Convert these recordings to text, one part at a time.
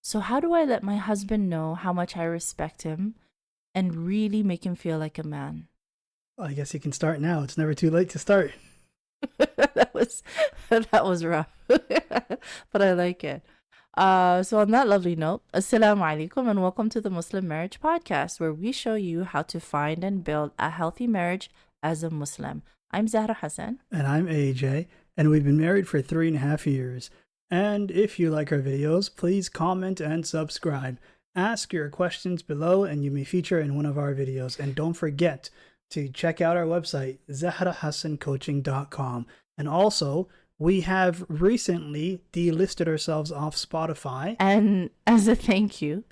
So, how do I let my husband know how much I respect him and really make him feel like a man? Well, I guess you can start now. It's never too late to start. that was that was rough, but I like it. So on that lovely note, Assalamu alaikum and welcome to the Muslim Marriage Podcast, where we show you how to find and build a healthy marriage as a Muslim. I'm Zahra Hassan. And I'm AJ, and we've been married for 3.5 years. And if you like our videos, please comment and subscribe. Ask your questions below and you may feature in one of our videos. And don't forget to check out our website, zahrahassancoaching.com. And also, we have recently delisted ourselves off Spotify. And as a thank you,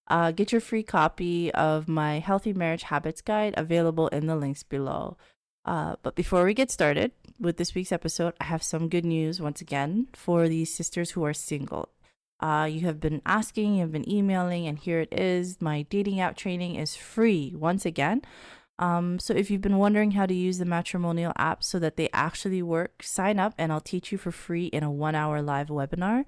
get your free copy of my Healthy Marriage Habits Guide available in the links below. But before we get started with this week's episode, I have some good news once again for these sisters who are single. You have been asking, you have been emailing, and here it is. My dating app training is free once again. So if you've been wondering how to use the matrimonial app so that they actually work, sign up and I'll teach you for free in a 1-hour live webinar.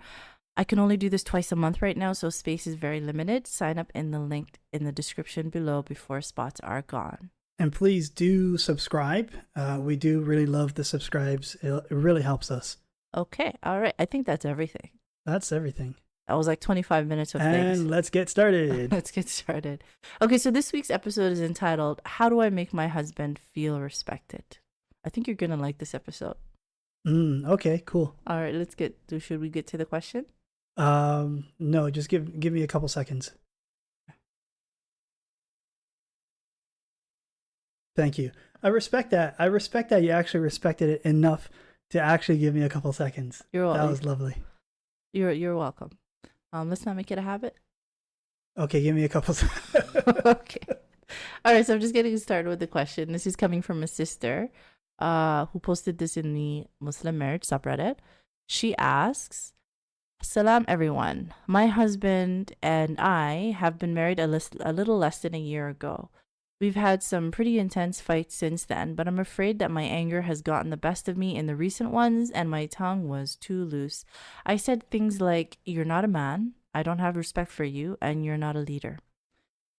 I can only do this twice a month right now, so space is very limited. Sign up in the link in the description below before spots are gone. And please do subscribe. We do really love the subscribes. It really helps us. Okay, all right. I think that's everything. That's everything. That was like 25 minutes of things. And let's get started. Let's get started. Okay, so this week's episode is entitled, How Do I Make My Husband Feel Respected? I think you're going to like this episode. Okay, cool. All right, should we get to the question? No, just give me a couple seconds. Thank you. I respect that. I respect that you actually respected it enough to actually give me a couple seconds. You're welcome. That was lovely. You're welcome. Let's not make it a habit. Okay, give me a couple Okay. All right, so I'm just getting started with the question. This is coming from a sister who posted this in the Muslim Marriage subreddit. She asks, Salam everyone. My husband and I have been married a little less than a year ago. We've had some pretty intense fights since then, but I'm afraid that my anger has gotten the best of me in the recent ones and my tongue was too loose. I said things like, "You're not a man, I don't have respect for you, and you're not a leader."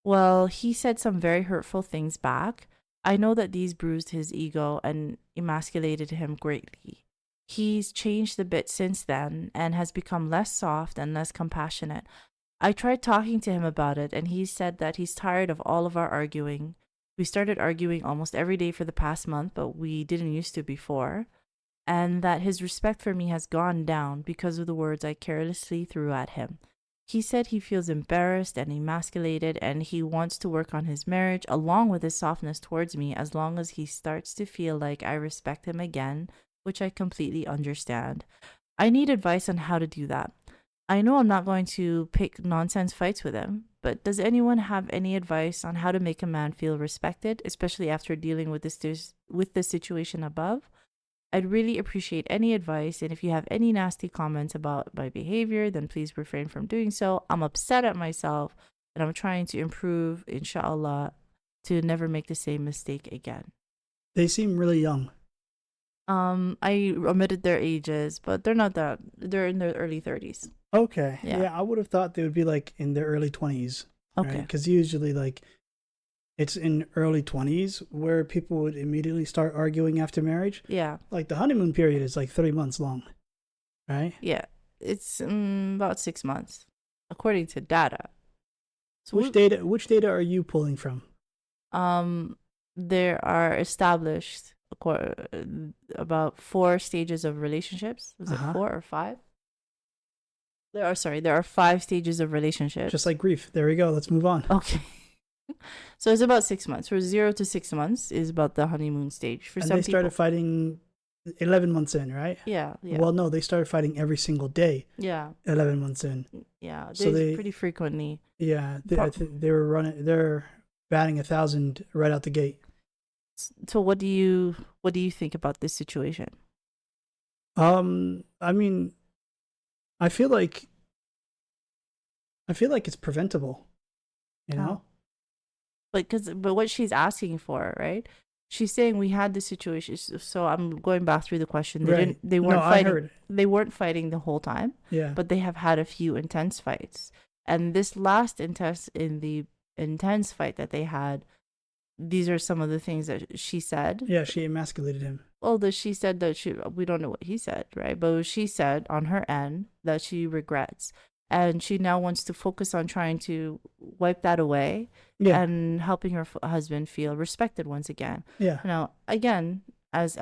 Well, he said some very hurtful things back. I know that these bruised his ego and emasculated him greatly. He's changed a bit since then and has become less soft and less compassionate. I tried talking to him about it, and he said that he's tired of all of our arguing. We started arguing almost every day for the past month, but we didn't used to before, and that his respect for me has gone down because of the words I carelessly threw at him. He said he feels embarrassed and emasculated, and he wants to work on his marriage along with his softness towards me as long as he starts to feel like I respect him again, which I completely understand. I need advice on how to do that. I know I'm not going to pick nonsense fights with him, but does anyone have any advice on how to make a man feel respected, especially after dealing with the situation above? I'd really appreciate any advice, and if you have any nasty comments about my behavior, then please refrain from doing so. I'm upset at myself, and I'm trying to improve, In Shaa Allah, to never make the same mistake again. They seem really young. I omitted their ages, but they're not that. They're in their early 30s. Okay. Yeah. I would have thought they would be like in their early 20s. Okay. Because usually like it's in early 20s where people would immediately start arguing after marriage. Yeah. Like the honeymoon period is like 3 months long, right? Yeah. It's about 6 months, according to data. So Which data are you pulling from? There are established about 4 stages of relationships. Was it 4 or 5? There are 5 stages of relationships. Just like grief. There we go. Let's move on. Okay. So it's about 6 months. For 0 to 6 months is about the honeymoon stage. For and some they started fighting 11 months in, right? Yeah. Well, no, they started fighting every single day. Yeah. 11 months in. Yeah. So they pretty frequently. Yeah, they're batting 1,000 right out the gate. So what do you think about this situation? I mean, I feel like it's preventable, you know? But what she's asking for, right? She's saying we had this situation. So I'm going back through the question. They weren't fighting. They weren't fighting the whole time. Yeah. But they have had a few intense fights. And this last intense fight that they had, these are some of the things that she said. Yeah, she emasculated him. Although she said that we don't know what he said, right? But she said on her end that she regrets. And she now wants to focus on trying to wipe that away and helping her husband feel respected once again. Yeah. Now, again, as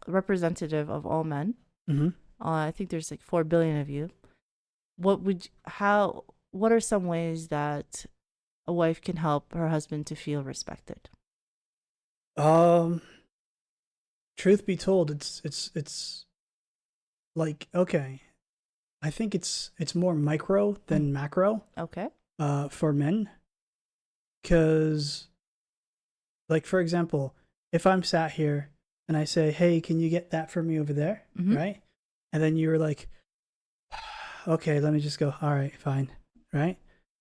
representative of all men, I think there's like 4 billion of you. What are some ways that a wife can help her husband to feel respected? Truth be told, it's like, okay, I think it's more micro than macro. Okay. For men, because, like, for example, if I'm sat here and I say, "Hey, can you get that for me over there?" Right, and then you're like, "Okay, let me just go. All right, fine." Right,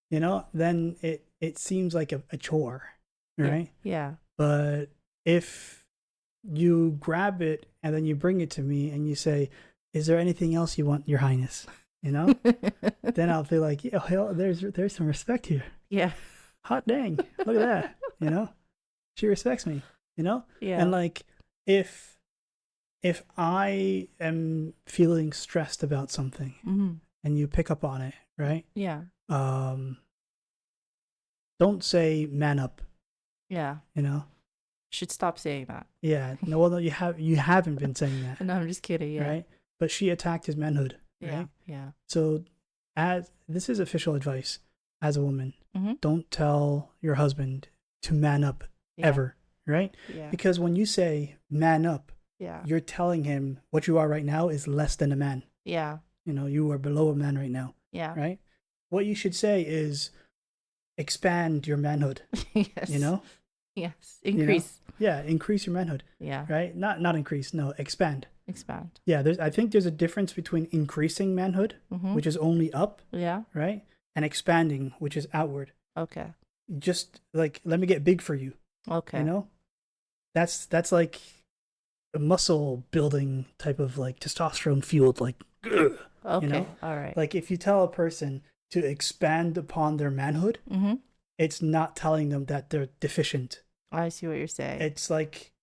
then it seems like a chore, right? Yeah. But if you grab it and then you bring it to me and you say, "Is there anything else you want, Your Highness?" Then I'll feel like, yeah, hell, there's some respect here. Yeah. Hot dang, look at that. She respects me. Yeah. And like, if I am feeling stressed about something and you pick up on it, right? Yeah. Don't say man up. Yeah. Should stop saying that. Yeah. No, you haven't been saying that. No, I'm just kidding. Yeah. Right. But she attacked his manhood. Right. Yeah. So, as this is official advice, as a woman, don't tell your husband to man up ever. Right. Yeah. Because when you say man up, you're telling him what you are right now is less than a man. Yeah. You are below a man right now. Yeah. Right. What you should say is expand your manhood. Yes. Yes. Increase. Yeah. Increase your manhood. Yeah. Right. Not increase. No, expand. Expand. Yeah. I think there's a difference between increasing manhood, which is only up. Yeah. Right. And expanding, which is outward. Okay. Just like, let me get big for you. Okay. That's like a muscle building type of like testosterone fueled, like, ugh, okay. All right. Like if you tell a person to expand upon their manhood, it's not telling them that they're deficient. I see what you're saying. It's like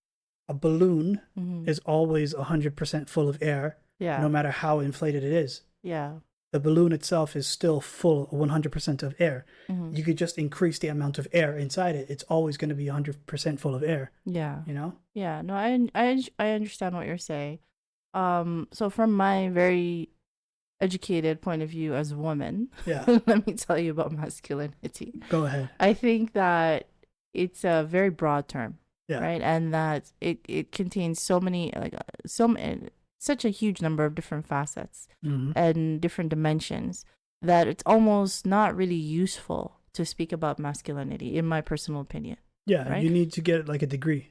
a balloon is always 100% full of air, no matter how inflated it is. Yeah. The balloon itself is still full 100% of air. You could just increase the amount of air inside it. It's always going to be 100% full of air. Yeah. Yeah. No, I understand what you're saying. So from my very educated point of view as a woman, let me tell you about masculinity. Go ahead. I think that it's a very broad term, right? And that it contains so many, such a huge number of different facets and different dimensions that it's almost not really useful to speak about masculinity, in my personal opinion. Yeah, right? You need to get like a degree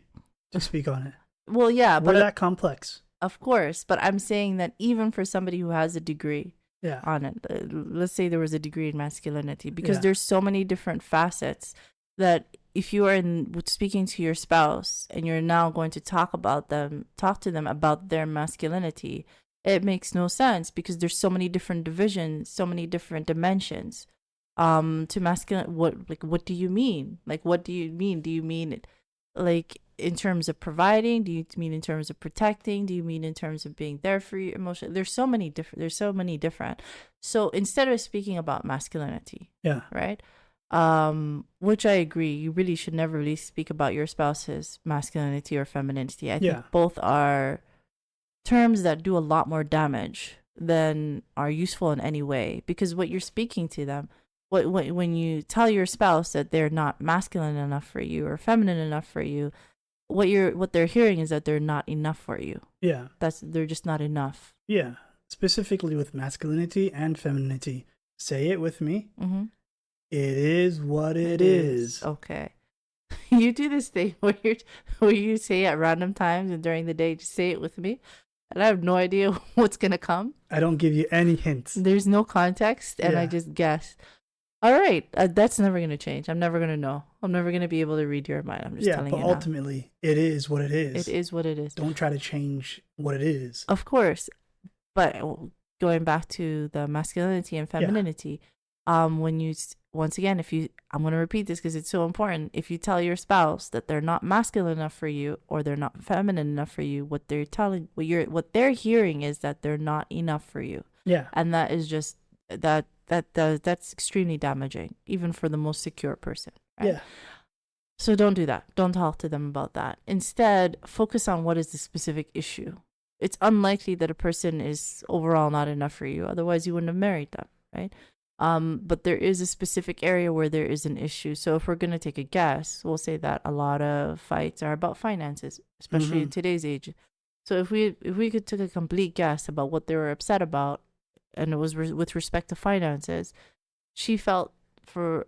to speak on it. Well, yeah, We're that complex. Of course, but I'm saying that even for somebody who has a degree on it, let's say there was a degree in masculinity, because there's so many different facets that if you are speaking to your spouse and you're now going to talk to them about their masculinity, it makes no sense because there's so many different divisions, so many different dimensions to masculine. What do you mean? Like, what do you mean? Do you mean it like in terms of providing? Do you mean in terms of protecting? Do you mean in terms of being there for you emotionally? There's so many different. So instead of speaking about masculinity, right? Which I agree, you really should never really speak about your spouse's masculinity or femininity. I think both are terms that do a lot more damage than are useful in any way, because what you're speaking to them, when you tell your spouse that they're not masculine enough for you or feminine enough for you, what they're hearing is that they're not enough for you. Yeah. They're just not enough. Yeah. Specifically with masculinity and femininity. Say it with me. It is what it is. Okay. You do this thing where you say at random times and during the day, just say it with me. And I have no idea what's going to come. I don't give you any hints. There's no context, and I just guess. All right. That's never going to change. I'm never going to know. I'm never going to be able to read your mind. I'm just telling you. Yeah, but ultimately, it is what it is. It is what it is. Don't try to change what it is. Of course. But going back to the masculinity and femininity, when you once again, if you, I'm going to repeat this because it's so important. If you tell your spouse that they're not masculine enough for you or they're not feminine enough for you, what they're hearing is that they're not enough for you. Yeah. And that is just that's extremely damaging, even for the most secure person. Right? Yeah. So don't do that. Don't talk to them about that. Instead, focus on what is the specific issue. It's unlikely that a person is overall not enough for you. Otherwise, you wouldn't have married them, right? But there is a specific area where there is an issue. So if we're going to take a guess, we'll say that a lot of fights are about finances, especially in today's age. So if we could take a complete guess about what they were upset about, and it was with respect to finances, she felt for,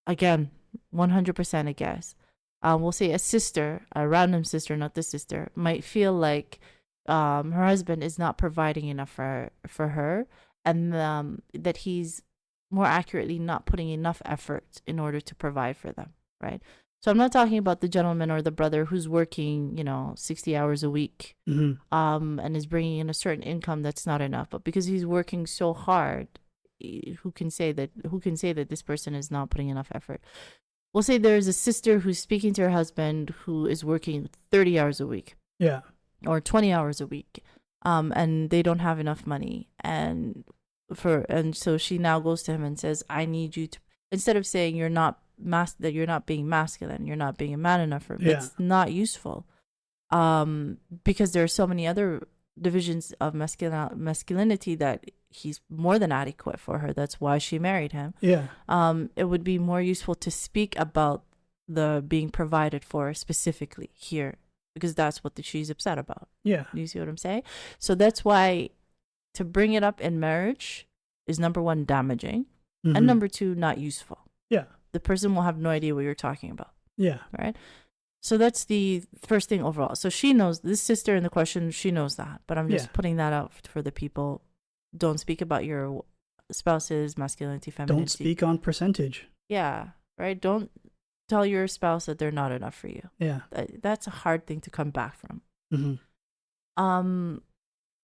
again, 100% a guess. We'll say a sister, a random sister, not the sister, might feel like her husband is not providing enough for her, and that he's more accurately not putting enough effort in order to provide for them, right? So I'm not talking about the gentleman or the brother who's working, 60 hours a week, and is bringing in a certain income that's not enough, but because he's working so hard, who can say that this person is not putting enough effort? We'll say there's a sister who's speaking to her husband who is working 30 hours a week. Yeah. Or 20 hours a week. And they don't have enough money. And so she now goes to him and says, I need you to, instead of saying that you're not being masculine, you're not being a man enough for me. It's not useful. Because there are so many other divisions of masculinity that he's more than adequate for her. That's why she married him. Yeah. It would be more useful to speak about the being provided for specifically here, because that's what she's upset about. Yeah. You see what I'm saying? So that's why to bring it up in marriage is, number one, damaging, and number two, not useful. Yeah. The person will have no idea what you're talking about. Yeah. Right? So that's the first thing overall. So she knows, this sister in the question, she knows that. But I'm just putting that out for the people. Don't speak about your spouse's masculinity, femininity. Don't speak on percentage. Yeah, right? Don't tell your spouse that they're not enough for you. Yeah. That's a hard thing to come back from. Mm-hmm.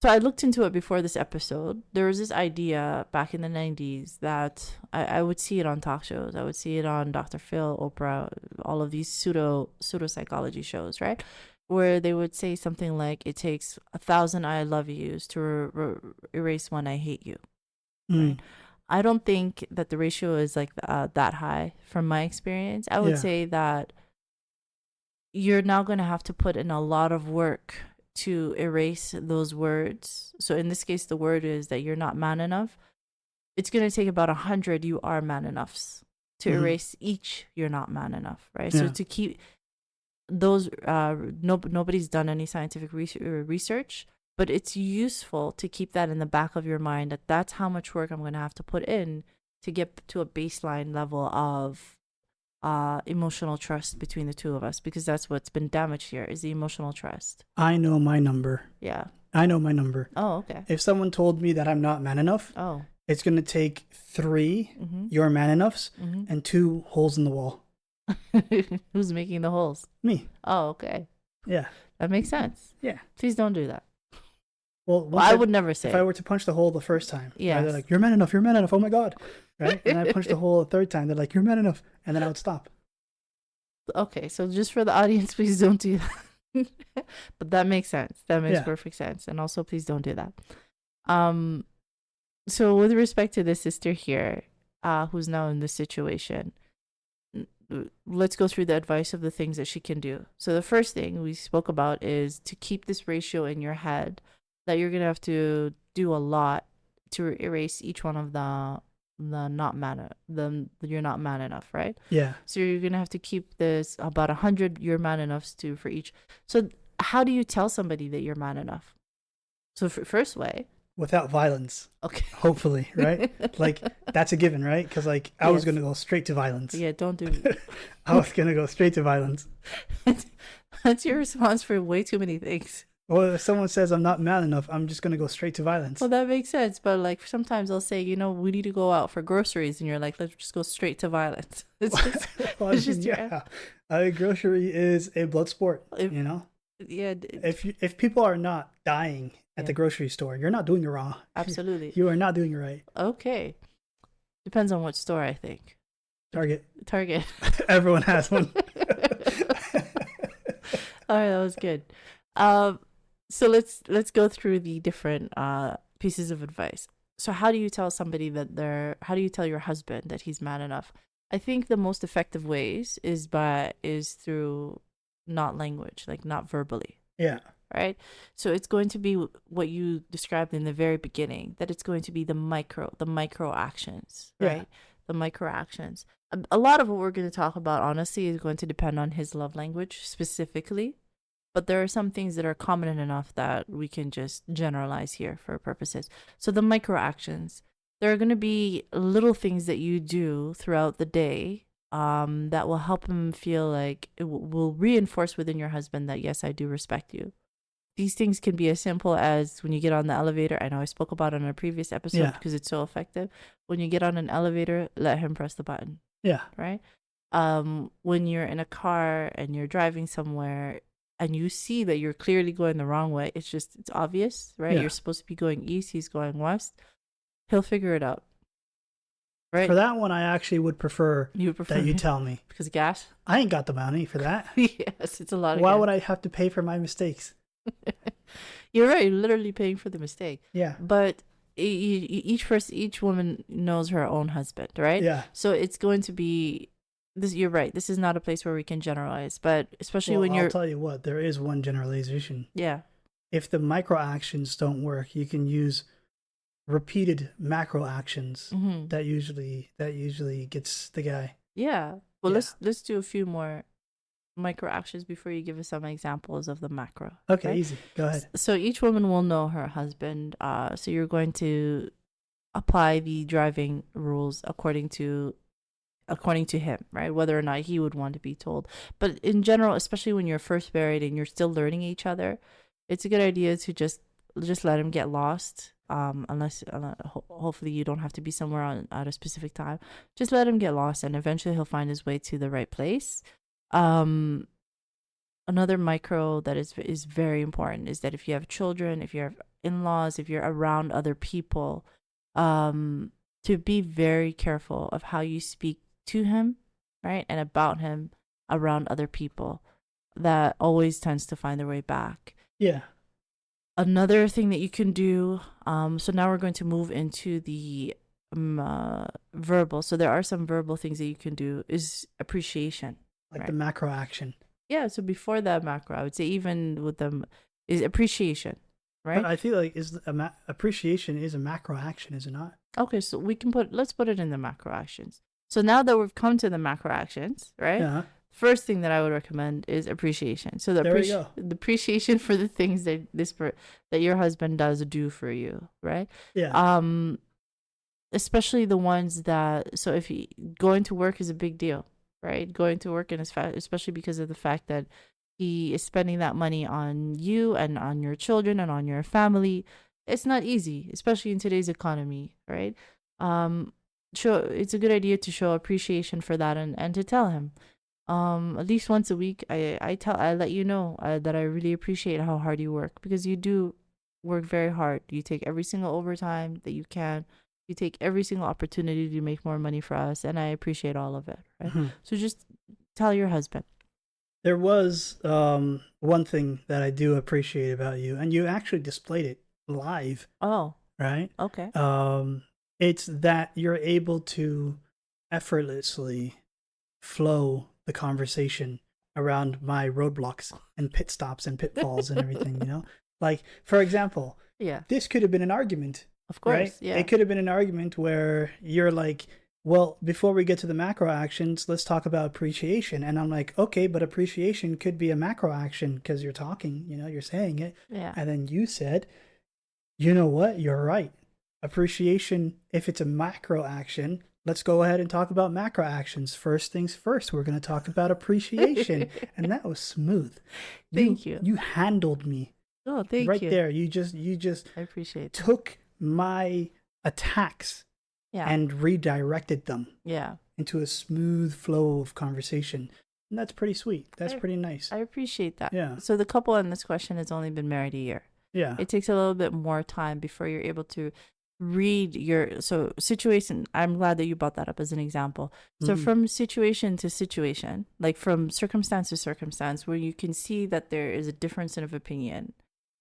So I looked into it before this episode. There was this idea back in the 90s that I would see it on talk shows. I would see it on Dr. Phil, Oprah, all of these pseudo psychology shows, right? Where they would say something like, it takes 1,000 I love yous to erase one I hate you. Right? I don't think that the ratio is like that high from my experience. I would say that you're now going to have to put in a lot of work to erase those words. So in this case, the word is that you're not man enough. It's going to take about 100 you are man enoughs to erase each you're not man enough, right? So to keep those, nobody's done any scientific research, but it's useful to keep that in the back of your mind, that that's how much work I'm going to have to put in to get to a baseline level of emotional trust between the two of us, because that's what's been damaged here, is the emotional trust. I know my number. Yeah. I know my number. Oh, okay. If someone told me that I'm not man enough, it's going to take 3 you're man enoughs and 2 holes in the wall. Who's making the holes? Me. Oh, okay. Yeah. That makes sense. Yeah. Please don't do that. Well, I would never say. If I were to punch the hole the first time, they're like, you're man enough, oh my God. Right? And I punch the hole the third time, they're like, you're man enough. And then I would stop. Okay, so just for the audience, please don't do that. But that makes sense. That makes perfect sense. And also, please don't do that. So with respect to the sister here, who's now in this situation, let's go through the advice of the things that she can do. So the first thing we spoke about is to keep this ratio in your head, that you're going to have to do a lot to erase each one of the you're not man enough, right? Yeah. So you're going to have to keep this about 100 you're man enoughs to for each. So how do you tell somebody that you're man enough? So first way, without violence. Okay. Hopefully, right? Like, that's a given, right? Because, like, I was going to go straight to violence. Yeah, don't do it. I was going to go straight to violence. That's your response for way too many things. Well, if someone says I'm not man enough, I'm just going to go straight to violence. Well, that makes sense. But, like, sometimes I'll say, we need to go out for groceries. And you're like, let's just go straight to violence. It's just, grocery is a blood sport, Yeah. If people are not dying at the grocery store, you're not doing it wrong. Absolutely. You are not doing it right. Okay. Depends on what store, I think. Target. Target. Everyone has one. All right, that was good. So let's go through the different pieces of advice. So how do you tell somebody that how do you tell your husband that he's man enough? I think the most effective ways is through not language, like not verbally. Yeah. Right? So it's going to be what you described in the very beginning, that it's going to be the micro actions, right? Yeah. The micro actions. A lot of what we're going to talk about, honestly, is going to depend on his love language specifically. But there are some things that are common enough that we can just generalize here for purposes. So the micro actions, there are going to be little things that you do throughout the day that will help him feel like it will reinforce within your husband that, yes, I do respect you. These things can be as simple as when you get on the elevator. I know I spoke about it on a previous episode because it's so effective. When you get on an elevator, let him press the button. Yeah. Right? When you're in a car and you're driving somewhere and you see that you're clearly going the wrong way, it's obvious, right? Yeah. You're supposed to be going east, he's going west. He'll figure it out. Right? For that one, I actually would prefer that you tell me. Because gas? I ain't got the money for that. Yes, it's a lot of Why gas. would I have to pay for my mistakes? You're right, you're literally paying for the mistake. Yeah. But each woman knows her own husband, right? Yeah. So it's going to be this. You're right. This is not a place where we can generalize, but especially when you're. I'll tell you what. There is one generalization. Yeah. If the micro actions don't work, you can use repeated macro actions. Mm-hmm. That usually gets the guy. Yeah. Well, let's do a few more micro actions before you give us some examples of the macro. Okay, right? easy. Go ahead. So each woman will know her husband. So you're going to apply the driving rules according to him, right? Whether or not he would want to be told. But in general, especially when you're first married and you're still learning each other, it's a good idea to just let him get lost. Unless hopefully you don't have to be somewhere at a specific time. Just let him get lost, and eventually he'll find his way to the right place. Another micro that is very important is that if you have children, if you have in-laws, if you're around other people, to be very careful of how you speak to him, right? And about him around other people. That always tends to find their way back. Yeah. Another thing that you can do, so now we're going to move into the verbal. So there are some verbal things that you can do is appreciation. Like right? the macro action. Yeah, so before that macro, I would say even with them is appreciation, right? But I feel like appreciation is a macro action, is it not? Okay, so let's put it in the macro actions. So now that we've come to the macro actions, right? Yeah. First thing that I would recommend is appreciation. So the appreciation for the things that that your husband does do for you, right? Yeah. Especially the ones that, so if going to work is a big deal, right? Going to work, and especially because of the fact that he is spending that money on you and on your children and on your family. It's not easy, especially in today's economy, right? It's a good idea to show appreciation for that and to tell him. At least once a week, I let you know that I really appreciate how hard you work, because you do work very hard. You take every single overtime that you can. You take every single opportunity to make more money for us, and I appreciate all of it, right? Mm-hmm. So just tell your husband. There was one thing that I do appreciate about you, and you actually displayed it live. Oh. Right? Okay. It's that you're able to effortlessly flow the conversation around my roadblocks and pit stops and pitfalls and everything, you know? Like, for example, this could have been an argument. Of course, right? Yeah. It could have been an argument where you're like, well, before we get to the macro actions, let's talk about appreciation. And I'm like, okay, but appreciation could be a macro action because you're talking, you know, you're saying it. Yeah. And then you said, you know what? You're right. Appreciation, if it's a macro action, let's go ahead and talk about macro actions. First things first, we're going to talk about appreciation. And that was smooth. Thank you. You handled me. Oh, thank you. Right there. You just I appreciate took my attacks and redirected them into a smooth flow of conversation. And that's pretty sweet. That's pretty nice. I appreciate that. Yeah. So the couple in this question has only been married a year. Yeah. It takes a little bit more time before you're able to read your situation. I'm glad that you brought that up as an example. So from situation to situation, like from circumstance to circumstance, where you can see that there is a difference of opinion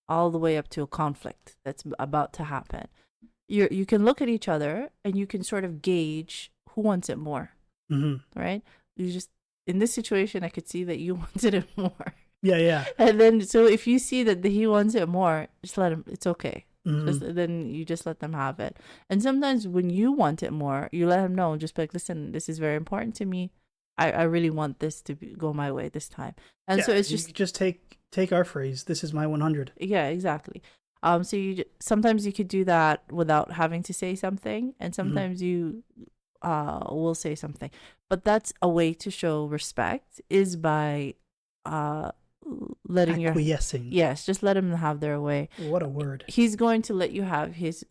all the way up to a conflict that's about to happen. You can look at each other and you can sort of gauge who wants it more, right? You just, in this situation, I could see that you wanted it more. Yeah. And then, so if you see that he wants it more, just let him, it's okay. Then you just let them have it. And sometimes when you want it more, you let him know, just be like, listen, this is very important to me. I really want this to go my way this time. And so it's just take our phrase, this is my 100. Yeah, exactly. So sometimes you could do that without having to say something, and sometimes you will say something. But that's a way to show respect, is by letting acquiescing. Yes, just let him have their way. What a word. He's going to let you have his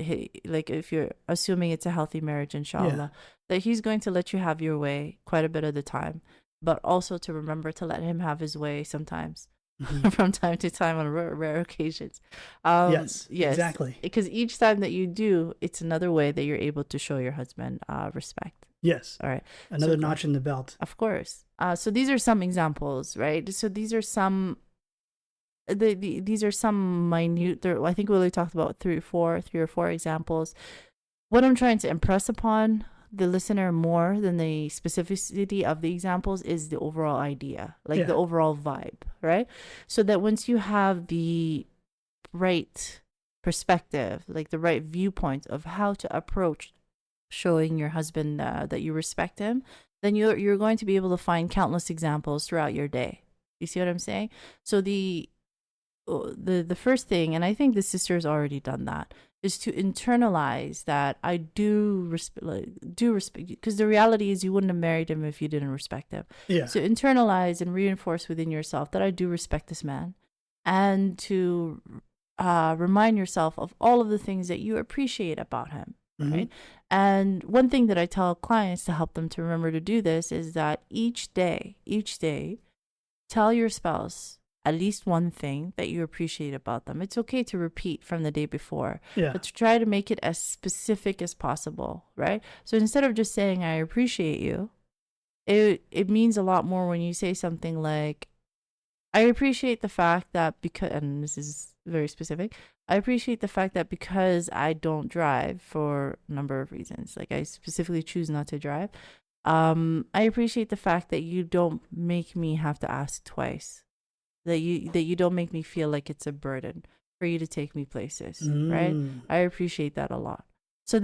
like, if you're assuming it's a healthy marriage, inshallah, that he's going to let you have your way quite a bit of the time, but also to remember to let him have his way sometimes. From time to time on rare occasions. Yes, exactly. Because each time that you do, it's another way that you're able to show your husband respect. Yes. All right. Another notch in the belt. Of course. So these are some examples, right? So these are some. These are some minute. I think we only talked about three or four examples. What I'm trying to impress upon the listener more than the specificity of the examples is the overall idea, like the overall vibe, right? So that once you have the right perspective, like the right viewpoint of how to approach showing your husband that you respect him, then you're going to be able to find countless examples throughout your day. You see what I'm saying? So the first thing, and I think the sister's already done that, is to internalize that I do respect, because the reality is you wouldn't have married him if you didn't respect him. Yeah. So internalize and reinforce within yourself that I do respect this man, and to remind yourself of all of the things that you appreciate about him, right? And one thing that I tell clients to help them to remember to do this is that each day, tell your spouse at least one thing that you appreciate about them. It's okay to repeat from the day before, but to try to make it as specific as possible, right? So instead of just saying, I appreciate you, it means a lot more when you say something like, I appreciate the fact that because, and this is very specific, I appreciate the fact that because I don't drive for a number of reasons, like I specifically choose not to drive, I appreciate the fact that you don't make me have to ask twice. That you don't make me feel like it's a burden for you to take me places, right? I appreciate that a lot. So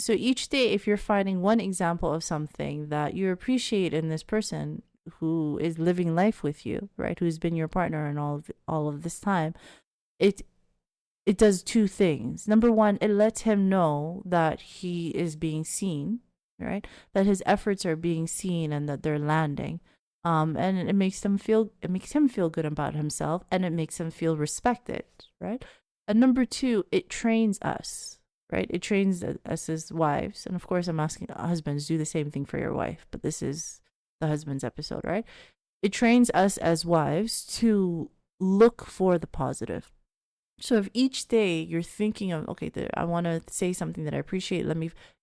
each day, if you're finding one example of something that you appreciate in this person who is living life with you, right, who's been your partner in all of this time, it does two things. Number one, it lets him know that he is being seen, right? That his efforts are being seen and that they're landing. And it makes him feel good about himself, and it makes him feel respected, right? And number two, it trains us, right? It trains us as wives. And of course, I'm asking husbands, do the same thing for your wife, but this is the husband's episode, right? It trains us as wives to look for the positive. So if each day you're thinking of, okay, I want to say something that I appreciate,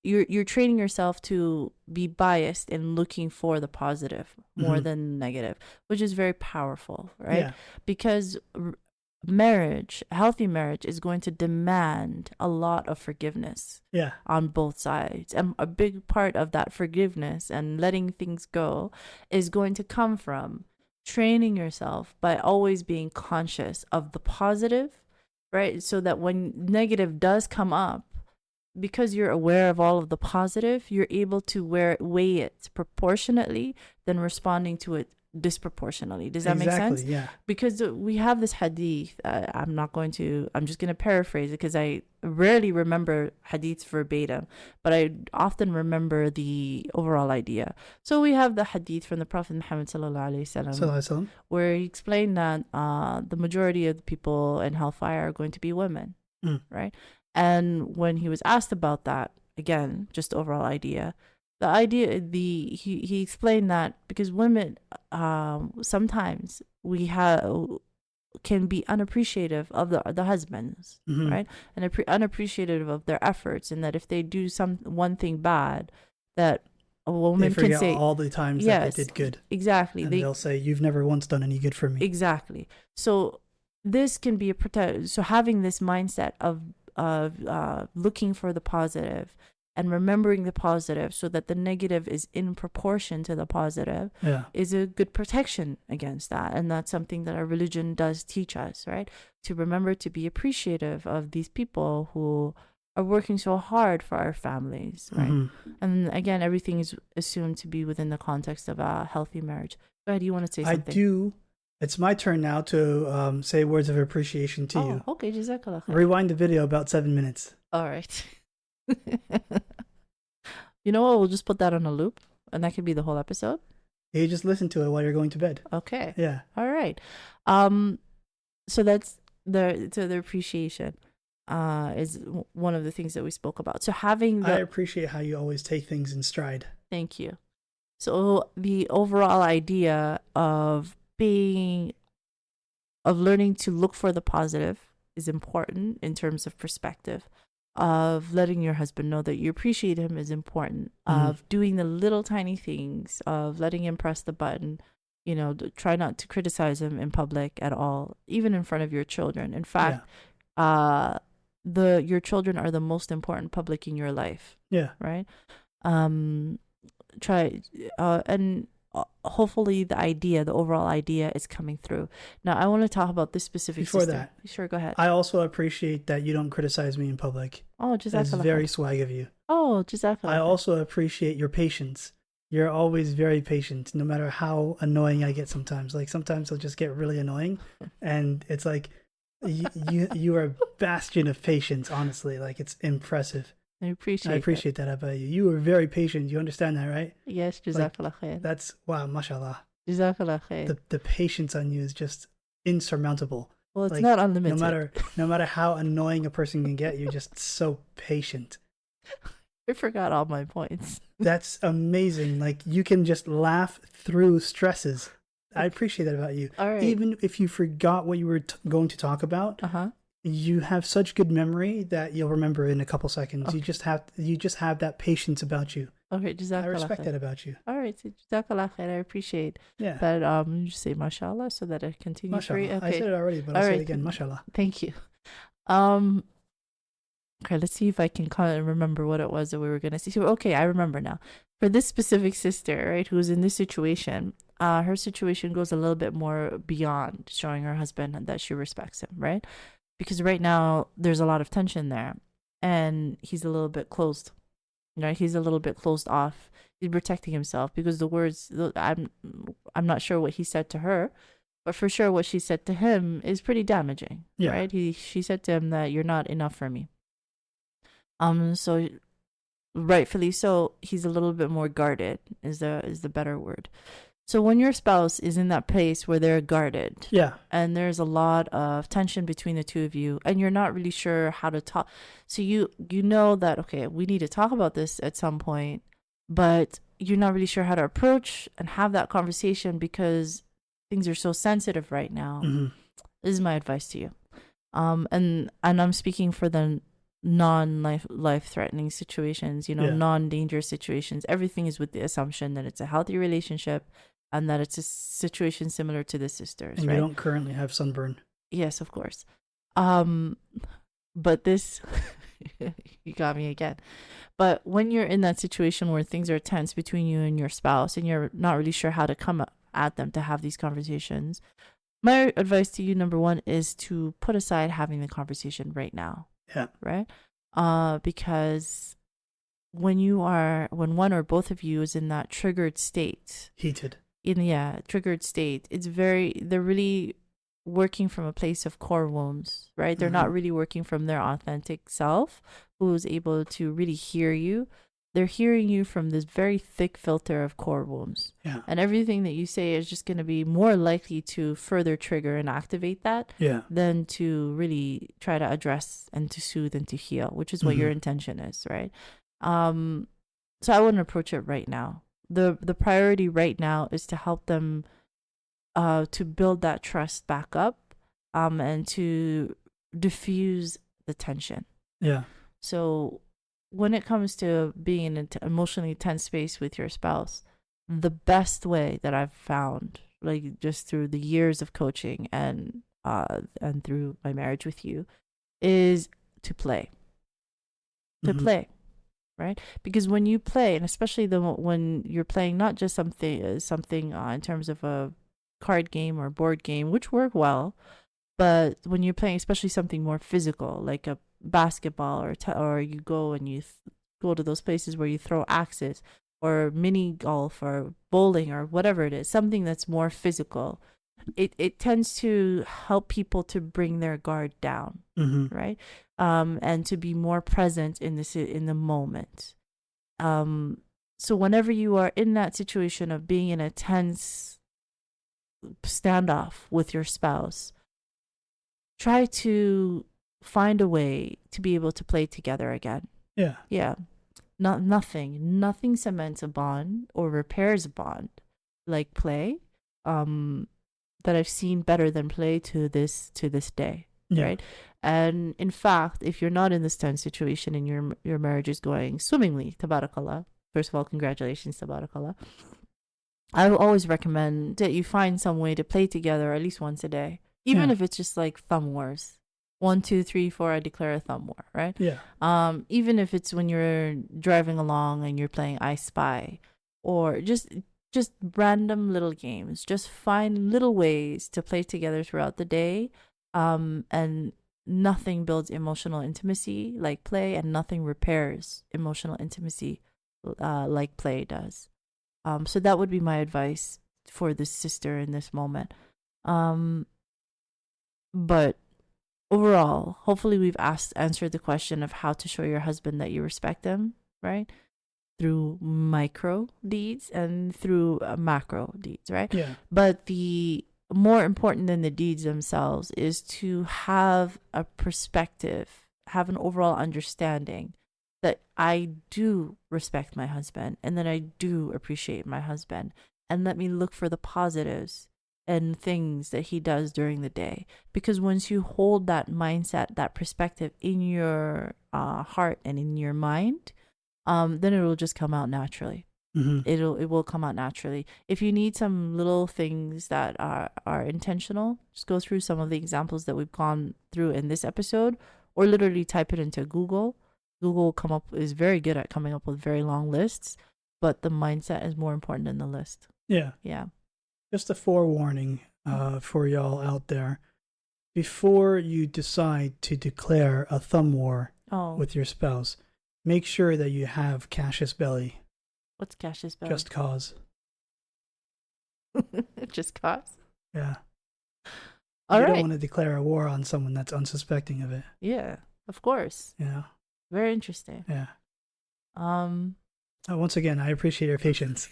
you're training yourself to be biased in looking for the positive more than negative, which is very powerful, right? Yeah. Because healthy marriage is going to demand a lot of forgiveness on both sides. And a big part of that forgiveness and letting things go is going to come from training yourself by always being conscious of the positive, right? So that when negative does come up, because you're aware of all of the positive, you're able to weigh it proportionately than responding to it disproportionately. Does that make sense? Yeah. Because we have this hadith. I'm just going to paraphrase it because I rarely remember hadiths verbatim, but I often remember the overall idea. So we have the hadith from the Prophet Muhammad sallallahu alaihi wasallam, where he explained that the majority of the people in hellfire are going to be women, right? And when he was asked about that, again, just the overall idea, he explained that because women, sometimes we have can be unappreciative of the husbands, right? And unappreciative of their efforts, and that if they do one thing bad, that a woman can say all the times yes, that they did good. Exactly. And they'll say, "You've never once done any good for me." Exactly. So this can be so having this mindset of looking for the positive and remembering the positive, so that the negative is in proportion to the positive, is a good protection against that. And that's something that our religion does teach us, right? To remember to be appreciative of these people who are working so hard for our families, right? And again, everything is assumed to be within the context of a healthy marriage. Go ahead, you want to say something? I do. It's my turn now to say words of appreciation to you. Okay, Jazaa K'Allah Khayr. Rewind the video about 7 minutes. All right. You know what? We'll just put that on a loop, and that could be the whole episode. You just listen to it while you're going to bed. Okay. Yeah. All right. So that's the appreciation. Is one of the things that we spoke about. So having I appreciate how you always take things in stride. Thank you. So the overall idea of learning to look for the positive is important in terms of perspective. Of letting your husband know that you appreciate him is important. Of doing the little tiny things, of letting him press the button. Try not to criticize him in public at all, even in front of your children. In fact, your children are the most important public in your life. Yeah. Right. Hopefully the overall idea is coming through. Now, I want to talk about this specific Before sister. that, sure, go ahead. I also appreciate that you don't criticize me in public. Oh, Jazaa K'Allah Khayr. That's very swag of you. Oh, Jazaa K'Allah Khayr. I also appreciate your patience. You're always very patient, no matter how annoying I get sometimes. Like, sometimes I'll just get really annoying, and it's like, you are a bastion of patience, honestly. Like, it's impressive. I appreciate that about you. You are very patient. You understand that, right? Yes, Jazaa K'Allah Khayr. That's, wow, mashallah. Jazaa K'Allah Khayr. The patience on you is just insurmountable. Well, it's not unlimited. No matter how annoying a person can get, you're just so patient. I forgot all my points. That's amazing. Like, you can just laugh through stresses. I appreciate that about you. All right. Even if you forgot what you were going to talk about, you have such good memory that you'll remember in a couple seconds. Okay. You just have that patience about you. Okay, Jazaa K'Allah Khayr. I respect that about you. All right, so Jazaa K'Allah Khayr. I appreciate that. You just say mashallah so that I continue. Mashallah. Okay. I said it already, but I'll say it again. Mashallah. Thank you. Okay, let's see if I can remember what it was that we were gonna see. Okay, I remember now. For this specific sister, right, who's in this situation, her situation goes a little bit more beyond showing her husband that she respects him, right? Because right now there's a lot of tension there, and he's a little bit closed, right? He's a little bit closed off. He's protecting himself because the words, I'm not sure what he said to her, but for sure what she said to him is pretty damaging, right? She said to him that you're not enough for me. So rightfully so, he's a little bit more guarded is the better word. So when your spouse is in that place where they're guarded, and there's a lot of tension between the two of you, and you're not really sure how to talk, so you know that, okay, we need to talk about this at some point, but you're not really sure how to approach and have that conversation because things are so sensitive right now. This is my advice to you. And I'm speaking for the non-life threatening situations, non-dangerous situations. Everything is with the assumption that it's a healthy relationship and that it's a situation similar to the sisters, and right? You don't currently have sunburn. Yes, of course. But this you got me again. But when you're in that situation where things are tense between you and your spouse and you're not really sure how to come at them to have these conversations, my advice to you, number one, is to put aside having the conversation right now. Yeah. Right? Because when one or both of you is in that triggered state, triggered state, they're really working from a place of core wounds, right? They're not really working from their authentic self, who is able to really hear you. They're hearing you from this very thick filter of core wounds. Yeah. And everything that you say is just going to be more likely to further trigger and activate that than to really try to address and to soothe and to heal, which is what your intention is, right? So I wouldn't approach it right now. The priority right now is to help them to build that trust back up and to diffuse the tension. Yeah. So when it comes to being in an emotionally tense space with your spouse, the best way that I've found, like just through the years of coaching and through my marriage with you, is to play. To play, right? Because when you play, and especially when you're playing not just something in terms of a card game or board game, which work well, but when you're playing, especially something more physical, like a basketball or you go and you go to those places where you throw axes, or mini golf or bowling or whatever it is, something that's more physical, it tends to help people to bring their guard down, right? And to be more present in the moment. So whenever you are in that situation of being in a tense standoff with your spouse, try to find a way to be able to play together again. Yeah. Nothing cements a bond or repairs a bond like play. That I've seen better than play to this day, right? And in fact, if you're not in this tense situation and your marriage is going swimmingly, tabarakallah, first of all, congratulations, tabarakallah, I will always recommend that you find some way to play together at least once a day, even if it's just like thumb wars. 1, 2, 3, 4, I declare a thumb war, right? Yeah. Even if it's when you're driving along and you're playing I Spy, or just random little games. Just find little ways to play together throughout the day. And nothing builds emotional intimacy like play, and nothing repairs emotional intimacy like play does. So that would be my advice for this sister in this moment. But overall, hopefully we've answered the question of how to show your husband that you respect him, right? Through micro deeds and through macro deeds, right? Yeah. But the more important than the deeds themselves is to have a perspective, have an overall understanding that I do respect my husband and that I do appreciate my husband, and let me look for the positives and things that he does during the day. Because once you hold that mindset, that perspective in your heart and in your mind, then it will just come out naturally. It will come out naturally. If you need some little things that are intentional, just go through some of the examples that we've gone through in this episode, or literally type it into Google. Google is very good at coming up with very long lists, but the mindset is more important than the list. Yeah. Just a forewarning for y'all out there. Before you decide to declare a thumb war with your spouse, make sure that you have Cassius belly. What's Cassius belly? Just cause. Just cause? Yeah. All right. You don't want to declare a war on someone that's unsuspecting of it. Yeah, of course. Yeah. Very interesting. Yeah. Once again, I appreciate your patience.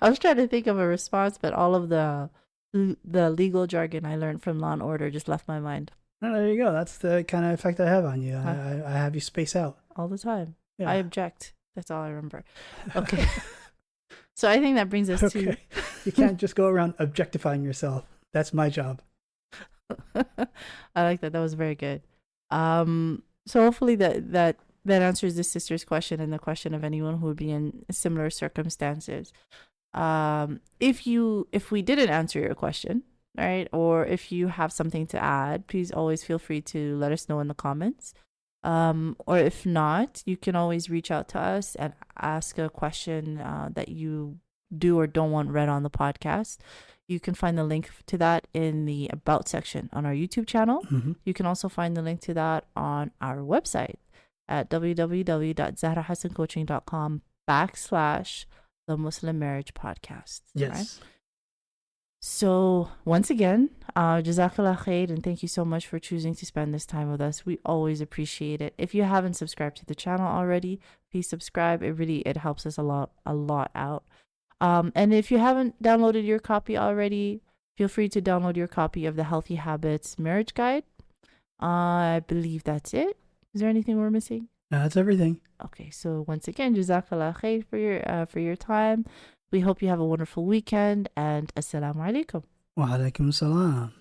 I was trying to think of a response, but all of the legal jargon I learned from Law and Order just left my mind. Oh, there you go. That's the kind of effect I have on you. I have you space out. All the time. Yeah. I object. That's all I remember. Okay. So I think that brings us to... You can't just go around objectifying yourself. That's my job. I like that. That was very good. So hopefully that answers this sister's question and the question of anyone who would be in similar circumstances. If we didn't answer your question, right, or if you have something to add, please always feel free to let us know in the comments. Or if not, you can always reach out to us and ask a question that you do or don't want read on the podcast. You can find the link to that in the About section on our YouTube channel. You can also find the link to that on our website at www.zahrahassancoaching.com/The Muslim Marriage Podcast. Yes. Right? So once again, Jazaa K'Allah Khayr, and thank you so much for choosing to spend this time with us. We always appreciate it. If you haven't subscribed to the channel already, please subscribe. It helps us a lot out. And if you haven't downloaded your copy already, feel free to download your copy of the Healthy Habits Marriage Guide. I believe that's it. Is there anything we're missing? That's everything. Okay, so once again, Jazaa K'Allah Khayr for your time. We hope you have a wonderful weekend, and assalamu alaikum. Wa alaikum salam.